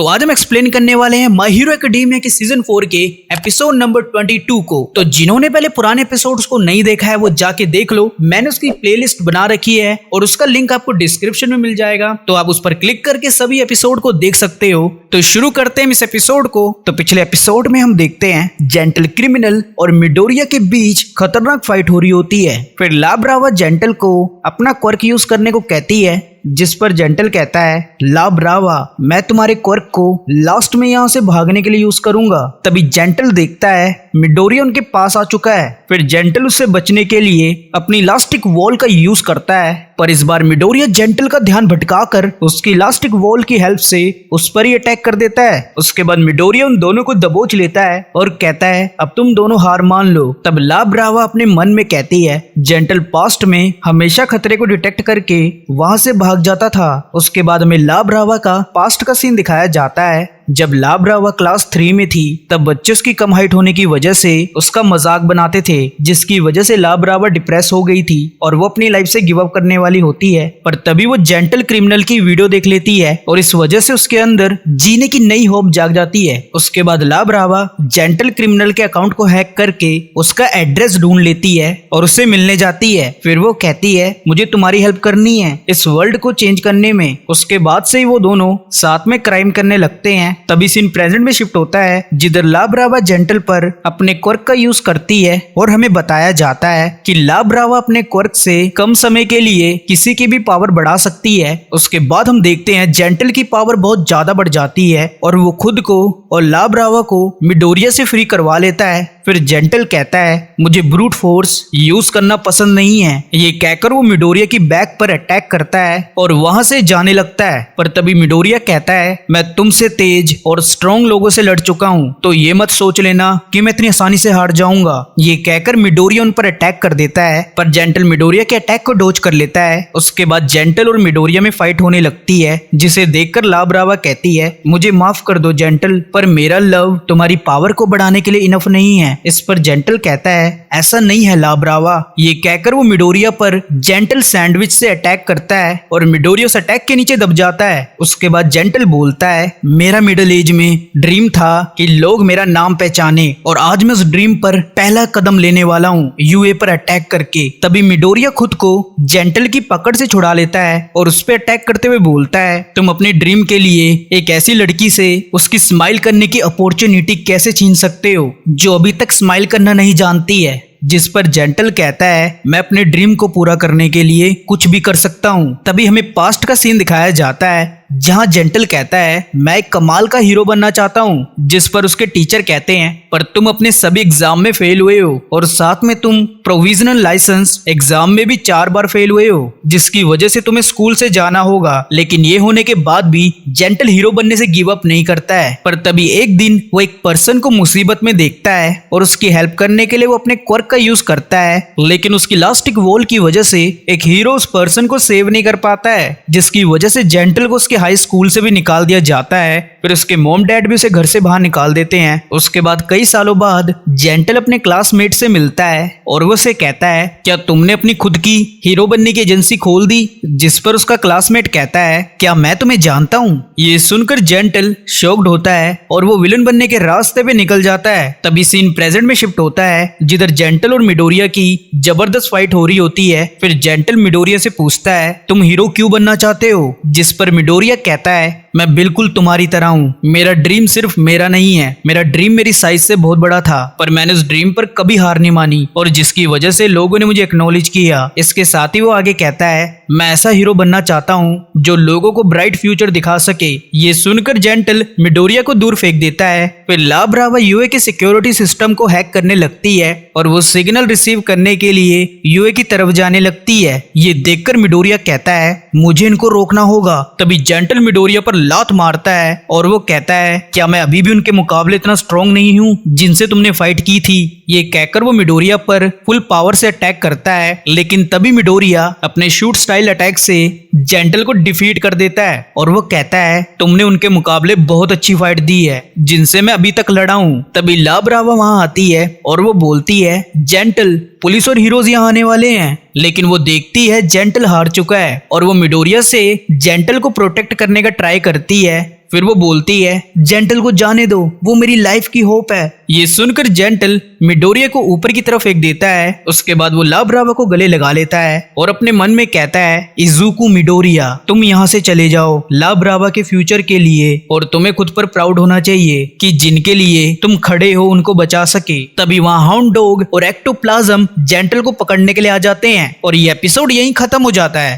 तो आज हम एक्सप्लेन करने वाले हैं माय हीरो एकेडमिया के सीजन 4 के एपिसोड नंबर 22 को। तो जिन्होंने पहले पुराने एपिसोड्स को नहीं देखा है वो जाके देख लो, मैंने उसकी प्लेलिस्ट बना रखी है और उसका लिंक आपको डिस्क्रिप्शन में मिल जाएगा, तो आप उस पर क्लिक करके सभी एपिसोड को देख सकते हो। तो शुरू करते हैं इस एपिसोड को। तो पिछले एपिसोड में हम देखते हैं जेंटल क्रिमिनल और मिडोरिया के बीच खतरनाक फाइट हो रही होती है। फिर ला ब्रावा जेंटल को अपना क्वर्क यूज करने को कहती है, जिस पर जेंटल कहता है ला ब्रावा मैं तुम्हारे क्वर्क को लास्ट में यहाँ से भागने के लिए यूज करूंगा। तभी जेंटल देखता है मिडोरिया उनके पास आ चुका है। फिर जेंटल उससे बचने के लिए अपनी इलास्टिक वॉल का यूज करता है, पर इस बार मिडोरिया जेंटल का ध्यान भटकाकर उसकी इलास्टिक वॉल की हेल्प से उस पर ही अटैक कर देता है। उसके बाद मिडोरिया उन दोनों को दबोच लेता है और कहता है अब तुम दोनों हार मान लो। तब ला ब्रावा अपने मन में कहती है जेंटल पास्ट में हमेशा खतरे को डिटेक्ट करके वहां से भाग जाता था। उसके बाद हमें ला ब्रावा का पास्ट का सीन दिखाया जाता है। जब ला ब्रावा क्लास 3 में थी तब बच्चे उसकी कम हाइट होने की वजह से उसका मजाक बनाते थे, जिसकी वजह से ला ब्रावा डिप्रेस हो गई थी और वो अपनी लाइफ से गिव अप करने वाली होती है। पर तभी वो जेंटल क्रिमिनल की वीडियो देख लेती है और इस वजह से उसके अंदर जीने की नई होप जाग जाती है। उसके बाद ला ब्रावा जेंटल क्रिमिनल के अकाउंट को हैक करके उसका एड्रेस ढूंढ लेती है और उससे मिलने जाती है। फिर वो कहती है मुझे तुम्हारी हेल्प करनी है इस वर्ल्ड को चेंज करने में। उसके बाद से ही वो दोनों साथ में क्राइम करने लगते हैं। तभी सीन प्रेजेंट में शिफ्ट होता है, जिधर ला ब्रावा जेंटल पर अपने क्वर्क का यूज करती है और हमें बताया जाता है कि ला ब्रावा अपने क्वर्क से कम समय के लिए किसी की भी पावर बढ़ा सकती है। उसके बाद हम देखते हैं जेंटल की पावर बहुत ज्यादा बढ़ जाती है और वो खुद को और ला ब्रावा को मिडोरिया से फ्री करवा लेता है। फिर जेंटल कहता है मुझे ब्रूट फोर्स यूज करना पसंद नहीं है। ये कहकर वो मिडोरिया की बैक पर अटैक करता है और वहां से जाने लगता है। पर तभी मिडोरिया कहता है मैं तुमसे तेज और स्ट्रॉन्ग लोगों से लड़ चुका हूँ, तो ये मत सोच लेना कि मैं इतनी आसानी से हार जाऊंगा। ये कहकर मिडोरिया उन पर अटैक कर देता है, पर जेंटल मिडोरिया के अटैक को डोज कर लेता है। उसके बाद जेंटल और मिडोरिया में फाइट होने लगती है, जिसे देखकर ला ब्रावा कहती है मुझे माफ कर दो जेंटल, पर मेरा लव तुम्हारी पावर को बढ़ाने के लिए इनफ नहीं है। इस पर जेंटल कहता है ऐसा नहीं है ला ब्रावा। ये कहकर वो मिडोरिया पर जेंटल सैंडविच से अटैक करता है और मिडोरिया उस अटैक के नीचे दब जाता है। उसके बाद जेंटल बोलता है मेरा मिडिल एज में ड्रीम था कि लोग मेरा नाम पहचाने और आज मैं उस ड्रीम पर पहला कदम लेने वाला हूँ यूए पर अटैक करके। तभी मिडोरिया खुद को जेंटल की पकड़ से छुड़ा लेता है और उस पर अटैक करते हुए बोलता है तुम अपने ड्रीम के लिए एक ऐसी लड़की से उसकी स्माइल करने की अपॉर्चुनिटी कैसे छीन सकते हो जो अभी तक स्माइल करना नहीं जानती है। जिस पर जेंटल कहता है मैं अपने ड्रीम को पूरा करने के लिए कुछ भी कर सकता हूँ। तभी हमें पास्ट का सीन दिखाया जाता है, जहां जेंटल कहता है मैं एक कमाल का हीरो बनना चाहता हूं। जिस पर उसके टीचर कहते हैं पर तुम अपने सभी एग्जाम में फेल हुए हो और साथ में तुम प्रोविजनल लाइसेंस एग्जाम में भी 4 बार फेल हुए हो, जिसकी वजह से तुम्हें स्कूल से जाना होगा। लेकिन ये होने के बाद भी जेंटल हीरो बनने से गिव अप नहीं करता है। पर तभी एक दिन वो एक पर्सन को मुसीबत में देखता है और उसकी हेल्प करने के लिए वो अपने क्वर्क का यूज करता है, लेकिन उसकी इलास्टिक वॉल की वजह से एक हीरो उस पर्सन को सेव नहीं कर पाता है, जिसकी वजह से जेंटल को उसके हाई स्कूल से भी निकाल दिया जाता है। फिर उसके मॉम डैड भी उसे घर से बाहर निकाल देते हैं। उसके बाद कई सालों बाद जेंटल अपने क्लासमेट से मिलता है और वो उसे कहता है क्या तुमने अपनी खुद की हीरो बनने की एजेंसी खोल दी? जिस पर उसका क्लासमेट कहता है क्या मैं तुम्हें जानता हूँ? ये सुनकर जेंटल शॉक्ड होता है और वो विलन बनने के रास्ते पे निकल जाता है। तभी सीन प्रेजेंट में शिफ्ट होता है, जिधर जेंटल और मिडोरिया की जबरदस्त फाइट हो रही होती है। फिर जेंटल मिडोरिया से पूछता है तुम हीरो क्यों बनना चाहते हो? जिस पर मिडोरिया कहता है मैं बिल्कुल तुम्हारी तरह हूँ। मेरा ड्रीम सिर्फ मेरा नहीं है, मेरा ड्रीम मेरी साइज से बहुत बड़ा था, पर मैंने उस ड्रीम पर कभी हार नहीं मानी और जिसकी वजह से लोगों ने मुझे एक्नॉलेज किया। इसके साथ ही वो आगे कहता है मैं ऐसा हीरो बनना चाहता हूँ जो लोगों को ब्राइट फ्यूचर दिखा सके। ये सुनकर जेंटल मिडोरिया को दूर फेंक देता है। फिर ला ब्रावा यूए के सिक्योरिटी सिस्टम को हैक करने लगती है और वो सिग्नल रिसीव करने के लिए यूए की तरफ जाने लगती है। ये देखकर मिडोरिया कहता है मुझे इनको रोकना होगा। तभी जेंटल मिडोरिया पर लात मारता है और वो कहता है क्या मैं अभी भी उनके मुकाबले इतना स्ट्रॉन्ग नहीं हूँ जिनसे तुमने फाइट की थी? ये कहकर वो मिडोरिया पर फुल पावर से अटैक करता है, लेकिन तभी मिडोरिया अपने शूट स्टाइल अटैक से जेंटल को डिफीट कर देता है और वो कहता है तुमने उनके मुकाबले बहुत अच्छी फाइट दी है जिनसे मैं अभी तक लड़ा हूँ। तभी ला ब्रावा वहां आती है और वो बोलती है जेंटल पुलिस और हीरोज यहाँ आने वाले हैं, लेकिन वो देखती है जेंटल हार चुका है और वो मिडोरिया से जेंटल को प्रोटेक्ट करने का ट्राई करती है। फिर वो बोलती है जेंटल को जाने दो, वो मेरी लाइफ की होप है। ये सुनकर जेंटल मिडोरिया को ऊपर की तरफ फेंक देता है। उसके बाद वो ला ब्रावा को गले लगा लेता है और अपने मन में कहता है इजुको मिडोरिया, तुम यहाँ से चले जाओ ला ब्रावा के फ्यूचर के लिए, और तुम्हें खुद पर प्राउड होना चाहिए कि जिनके लिए तुम खड़े हो उनको बचा सके। तभी वहाँ हाउंड डॉग और एक्टोप्लाज्म जेंटल को पकड़ने के लिए आ जाते हैं और ये एपिसोड यहीं खत्म हो जाता है।